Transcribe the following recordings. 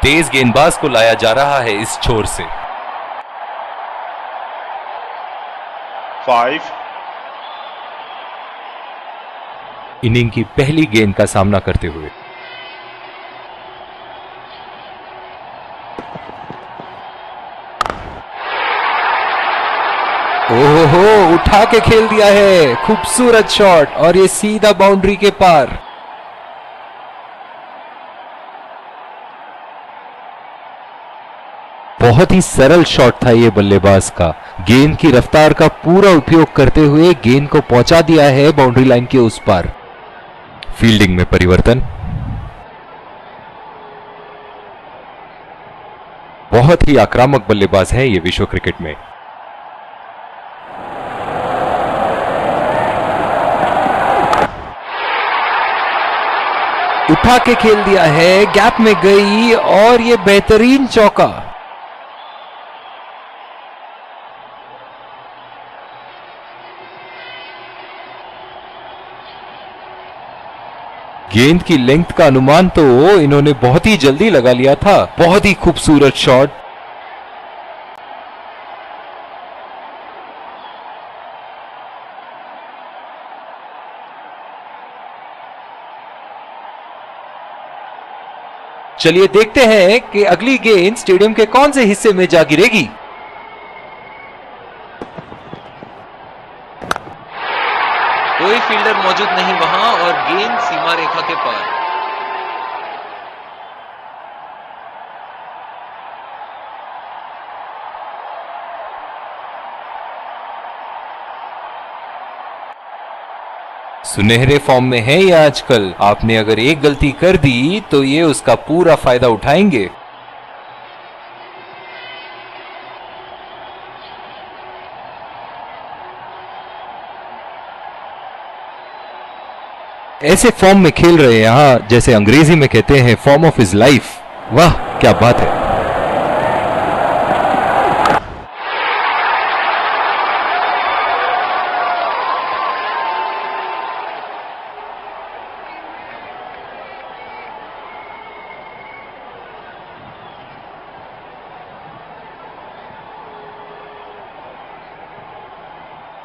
तेज गेंदबाज को लाया जा रहा है इस छोर से। 5 इनिंग की पहली गेंद का सामना करते हुए ओहो, उठा के खेल दिया है, खूबसूरत शॉट और ये सीधा बाउंड्री के पार। बहुत ही सरल शॉट था ये बल्लेबाज का। गेंद की रफ्तार का पूरा उपयोग करते हुए गेंद को पहुंचा दिया है बाउंड्री लाइन के उस पार। फील्डिंग में परिवर्तन। बहुत ही आक्रामक बल्लेबाज है ये विश्व क्रिकेट में। उठा के खेल दिया है, गैप में गई और ये बेहतरीन चौका। गेंद की लेंथ का अनुमान तो इन्होंने बहुत ही जल्दी लगा लिया था। बहुत ही खूबसूरत शॉट। चलिए देखते हैं कि अगली गेंद स्टेडियम के कौन से हिस्से में जा गिरेगी। कोई फील्डर मौजूद नहीं वहां और गेंद सीमा रेखा के पार। सुनहरे फॉर्म में है ये आजकल। आपने अगर एक गलती कर दी तो ये उसका पूरा फायदा उठाएंगे। ऐसे फॉर्म में खेल रहे हैं यहां, जैसे अंग्रेजी में कहते हैं फॉर्म ऑफ हिज लाइफ। वाह क्या बात है।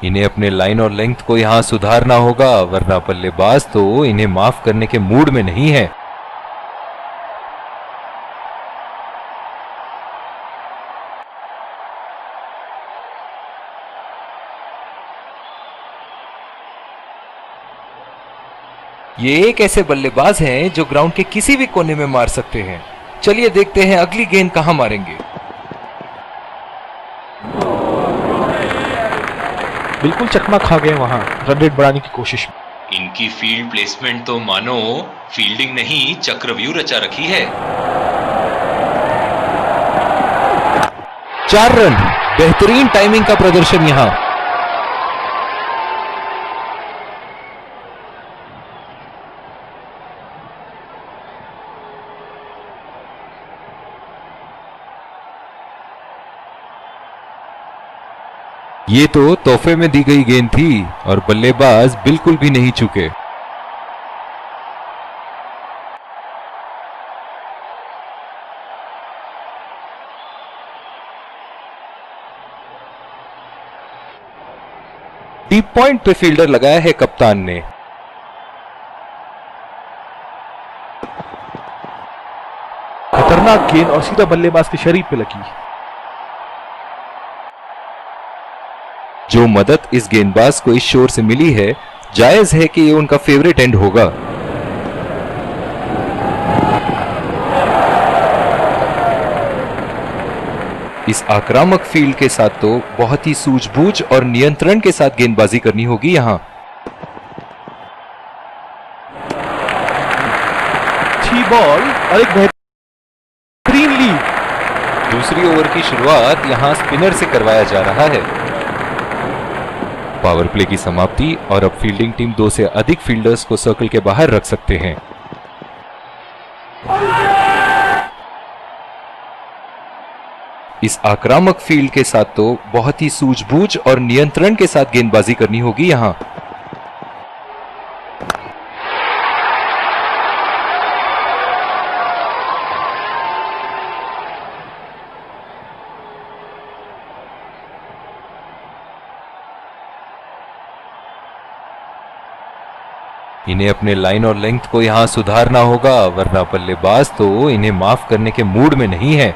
इन्हें अपने लाइन और लेंथ को यहां सुधारना होगा, वरना बल्लेबाज तो इन्हें माफ करने के मूड में नहीं है। ये एक ऐसे बल्लेबाज हैं जो ग्राउंड के किसी भी कोने में मार सकते हैं। चलिए देखते हैं अगली गेंद कहां मारेंगे। बिल्कुल चकमा खा गए वहां रन रेट बढ़ाने की कोशिश में। इनकी फील्ड प्लेसमेंट तो मानो फील्डिंग नहीं चक्रव्यूह रचा रखी है। 4 रन, बेहतरीन टाइमिंग का प्रदर्शन यहां। ये तो तोहफे में दी गई गेंद थी और बल्लेबाज बिल्कुल भी नहीं चूके। डीप पॉइंट पे फील्डर लगाया है कप्तान ने। खतरनाक गेंद और सीधा बल्लेबाज के शरीर पे लगी। जो मदद इस गेंदबाज को इस शोर से मिली है, जायज है कि ये उनका फेवरेट एंड होगा। इस आक्रामक फील्ड के साथ तो बहुत ही सूझबूझ और नियंत्रण के साथ गेंदबाजी करनी होगी यहां। अच्छी बॉल और एक बेहतरीन लीड। दूसरी ओवर की शुरुआत यहां स्पिनर से करवाया जा रहा है। पावर प्ले की समाप्ति और अब फील्डिंग टीम 2 से अधिक फील्डर्स को सर्कल के बाहर रख सकते हैं। इस आक्रामक फील्ड के साथ तो बहुत ही सूझबूझ और नियंत्रण के साथ गेंदबाजी करनी होगी यहां। इन्हें अपने लाइन और लेंथ को यहां सुधारना होगा, वरना बल्लेबाज तो इन्हें माफ करने के मूड में नहीं है।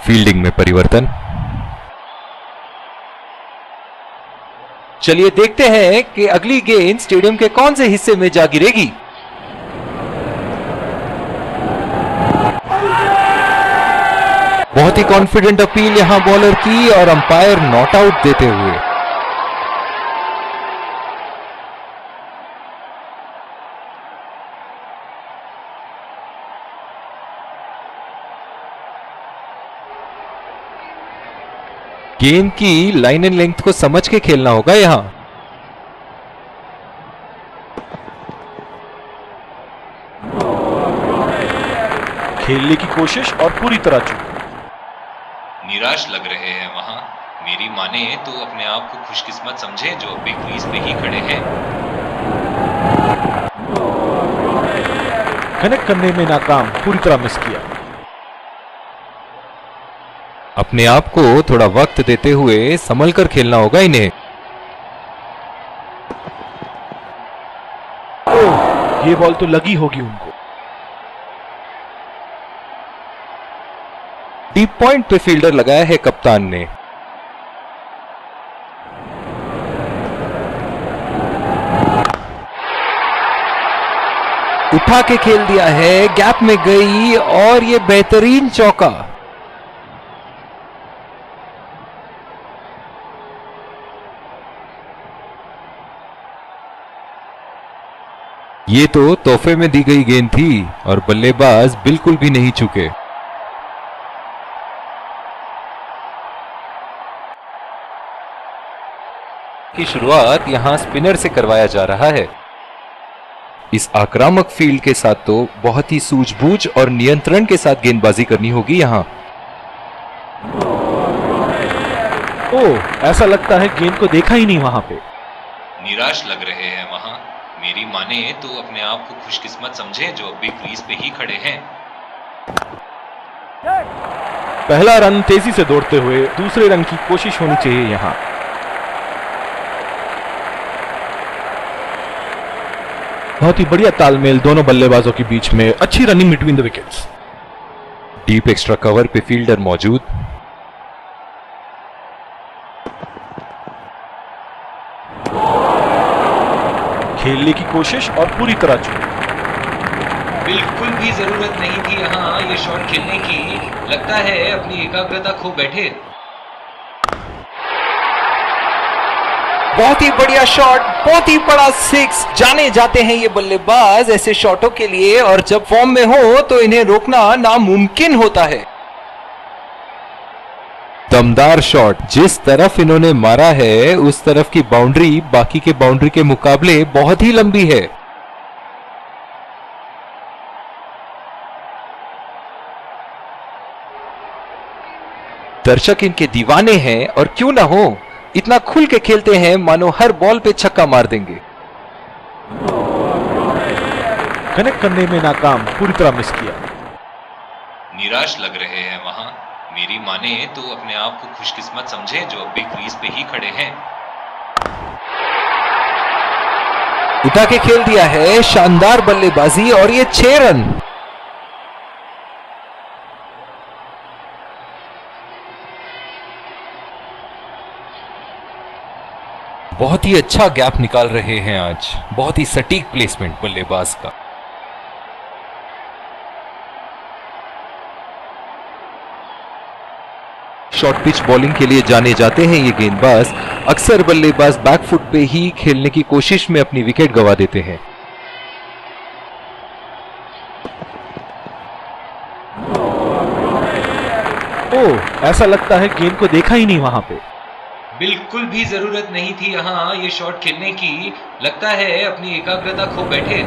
फील्डिंग में परिवर्तन। चलिए देखते हैं कि अगली गेंद स्टेडियम के कौन से हिस्से में जा गिरेगी। बहुत ही कॉन्फिडेंट अपील यहां बॉलर की और अंपायर नॉट आउट देते हुए। गेंद की लाइन एंड लेंथ को समझ के खेलना होगा यहां। खेलने की कोशिश और पूरी तरह चूक। निराश लग रहे हैं वहां। मेरी माने तो अपने आप को खुशकिस्मत समझे जो अभी क्रीज पे ही खड़े हैं। कनेक्ट करने में नाकाम, पूरी तरह मिस किया। अपने आप को थोड़ा वक्त देते हुए संभल कर खेलना होगा इन्हें। ये बॉल तो लगी होगी उनको। डीप पॉइंट पे फील्डर लगाया है कप्तान ने। उठा के खेल दिया है, गैप में गई और ये बेहतरीन चौका। ये तो तोहफे में दी गई गेंद थी और बल्लेबाज बिल्कुल भी नहीं चूके। की शुरुआत यहां स्पिनर से करवाया जा रहा है। इस आक्रामक फील्ड के साथ तो बहुत ही सूझबूझ और नियंत्रण के साथ गेंदबाजी करनी होगी यहां। ऐसा लगता है गेंद को देखा ही नहीं वहां पे। निराश लग रहे हैं वहां। मेरी माने तो अपने आप को खुशकिस्मत समझे जो अभी क्रीज पे ही खड़े हैं। पहला रन तेजी से दौड़ते हुए दूसरे रन की कोशिश होनी चाहिए यहां। बहुत ही बढ़िया तालमेल दोनों बल्लेबाजों के बीच में, अच्छी running between the wickets. Deep extra cover पे फील्डर मौजूद। खेलने की कोशिश और पूरी तरह चूक। बिल्कुल भी जरूरत नहीं थी यहाँ ये शॉट खेलने की। लगता है अपनी एकाग्रता खो बैठे। बहुत ही बढ़िया शॉट, बहुत ही बड़ा सिक्स। जाने जाते हैं ये बल्लेबाज ऐसे शॉटों के लिए, और जब फॉर्म में हो तो इन्हें रोकना नामुमकिन होता है। दमदार शॉट। जिस तरफ इन्होंने मारा है उस तरफ की बाउंड्री बाकी के बाउंड्री के मुकाबले बहुत ही लंबी है। दर्शक इनके दीवाने हैं और क्यों ना हो, इतना खुल के खेलते हैं मानो हर बॉल पे छक्का मार देंगे। कनेक्ट करने में नाकाम, पूरी तरह मिस किया। निराश लग रहे हैं वहां। मेरी माने तो अपने आप को खुशकिस्मत समझे जो अभी क्रीज पे ही खड़े हैं। उठा के खेल दिया है, शानदार बल्लेबाजी और ये 6 रन। बहुत ही अच्छा गैप निकाल रहे हैं आज। बहुत ही सटीक प्लेसमेंट बल्लेबाज का। शॉर्ट पिच बॉलिंग के लिए जाने जाते हैं ये गेंदबाज। अक्सर बल्लेबाज बैकफुट पे ही खेलने की कोशिश में अपनी विकेट गंवा देते हैं। ऐसा लगता है गेंद को देखा ही नहीं वहां पे। बिल्कुल भी जरूरत नहीं थी यहाँ ये शॉट खेलने की। लगता है अपनी एकाग्रता खो बैठे।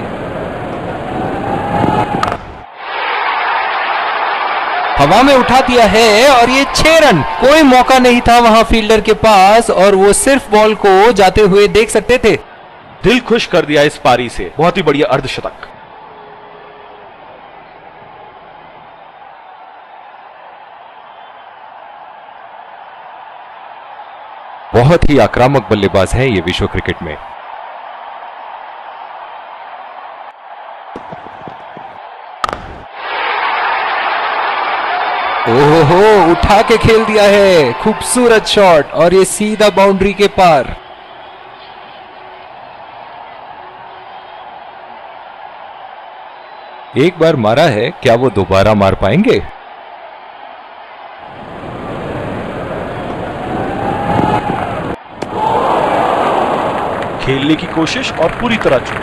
हवा में उठा दिया है और ये 6 रन। कोई मौका नहीं था वहां फील्डर के पास और वो सिर्फ बॉल को जाते हुए देख सकते थे। दिल खुश कर दिया इस पारी से। बहुत ही बढ़िया अर्धशतक। बहुत ही आक्रामक बल्लेबाज है ये विश्व क्रिकेट में। ओहो, उठा के खेल दिया है, खूबसूरत शॉट और ये सीधा बाउंड्री के पार। एक बार मारा है, क्या वो दोबारा मार पाएंगे? खेलने की कोशिश और पूरी तरह चूक।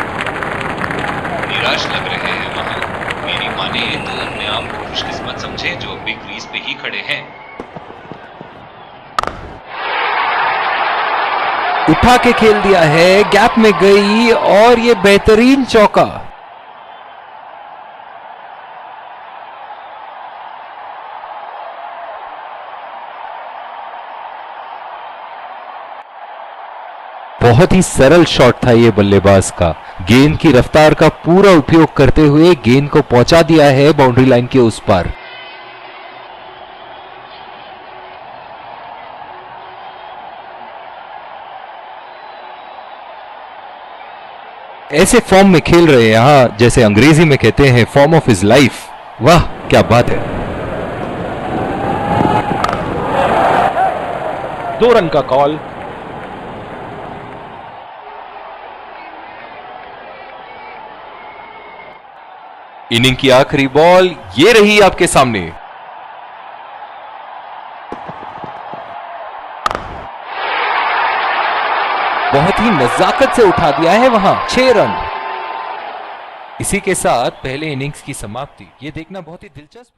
निराश लग रहे हैं वहां। मेरी माने तो अपने आप को खुशकिस्मत समझे जो अभी क्रीज पे ही खड़े हैं। उठा के खेल दिया है, गैप में गई और ये बेहतरीन चौका। बहुत ही सरल शॉट था ये बल्लेबाज का। गेंद की रफ्तार का पूरा उपयोग करते हुए गेंद को पहुंचा दिया है बाउंड्री लाइन के उस पार। ऐसे फॉर्म में खेल रहे हैं यहां, जैसे अंग्रेजी में कहते हैं फॉर्म ऑफ हिज लाइफ। वाह क्या बात है। 2 रन का कॉल। इनिंग की आखिरी बॉल ये रही आपके सामने। बहुत ही नजाकत से उठा दिया है वहां, 6 रन। इसी के साथ पहले इनिंग्स की समाप्ति। ये देखना बहुत ही दिलचस्प